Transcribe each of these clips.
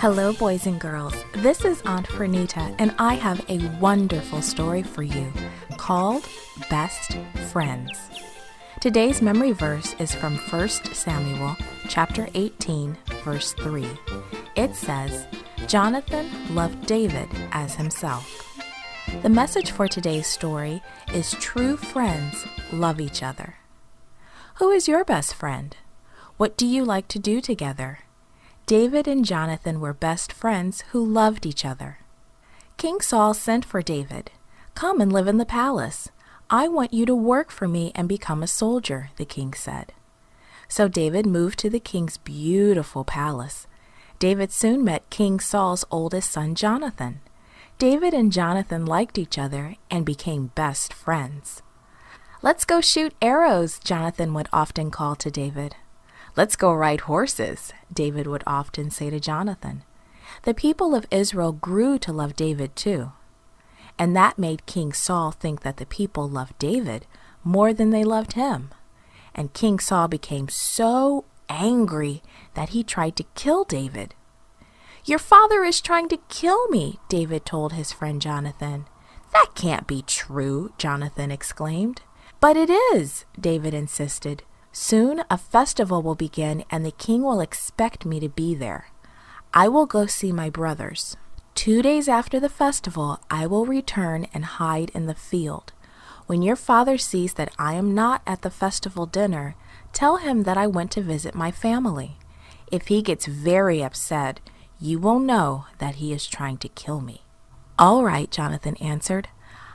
Hello, boys and girls. This is Aunt Fernita, and I have a wonderful story for you called Best Friends. Today's memory verse is from 1 Samuel chapter 18, verse 3. It says, Jonathan loved David as himself. The message for today's story is true friends love each other. Who is your best friend? What do you like to do together? David and Jonathan were best friends who loved each other. King Saul sent for David. Come and live in the palace. I want you to work for me and become a soldier, the king said. So David moved to the king's beautiful palace. David soon met King Saul's oldest son, Jonathan. David and Jonathan liked each other and became best friends. Let's go shoot arrows, Jonathan would often call to David. Let's go ride horses, David would often say to Jonathan. The people of Israel grew to love David too. And that made King Saul think that the people loved David more than they loved him. And King Saul became so angry that he tried to kill David. Your father is trying to kill me, David told his friend Jonathan. That can't be true, Jonathan exclaimed. But it is, David insisted. Soon a festival will begin and the king will expect me to be there. I will go see my brothers. 2 days after the festival, I will return and hide in the field. When your father sees that I am not at the festival dinner, tell him that I went to visit my family. If he gets very upset, you will know that he is trying to kill me. All right, Jonathan answered.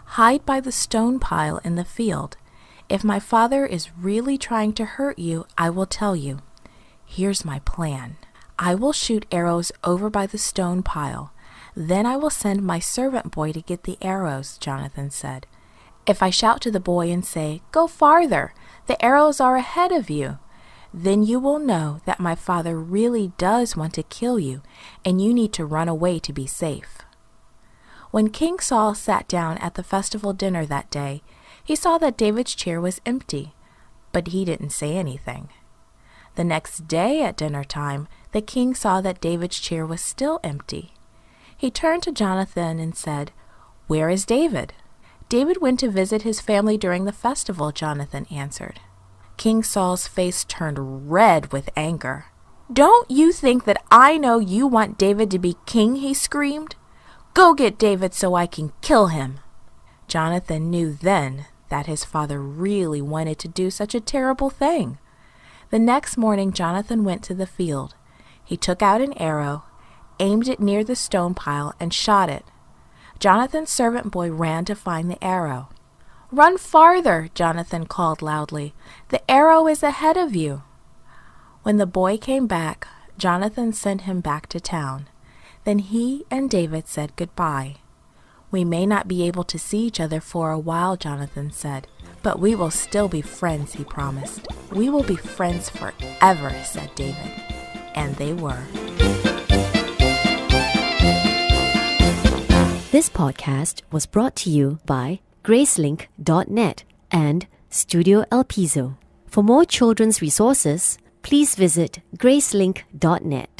Hide by the stone pile in the field. If my father is really trying to hurt you, I will tell you. Here's my plan. I will shoot arrows over by the stone pile. Then I will send my servant boy to get the arrows, Jonathan said. If I shout to the boy and say, Go farther, the arrows are ahead of you, then you will know that my father really does want to kill you, and you need to run away to be safe. When King Saul sat down at the festival dinner that day, he saw that David's chair was empty, but he didn't say anything. The next day at dinner time, the king saw that David's chair was still empty. He turned to Jonathan and said, Where is David? David went to visit his family during the festival, Jonathan answered. King Saul's face turned red with anger. Don't you think that I know you want David to be king? He screamed. Go get David so I can kill him. Jonathan knew then that his father really wanted to do such a terrible thing. The next morning, Jonathan went to the field. He took out an arrow, aimed it near the stone pile, and shot it. Jonathan's servant boy ran to find the arrow. Run farther, Jonathan called loudly. The arrow is ahead of you. When the boy came back, Jonathan sent him back to town. Then he and David said goodbye. We may not be able to see each other for a while, Jonathan said, but we will still be friends, he promised. We will be friends forever, said David. And they were. This podcast was brought to you by Gracelink.net and Studio El Piso. For more children's resources, please visit Gracelink.net.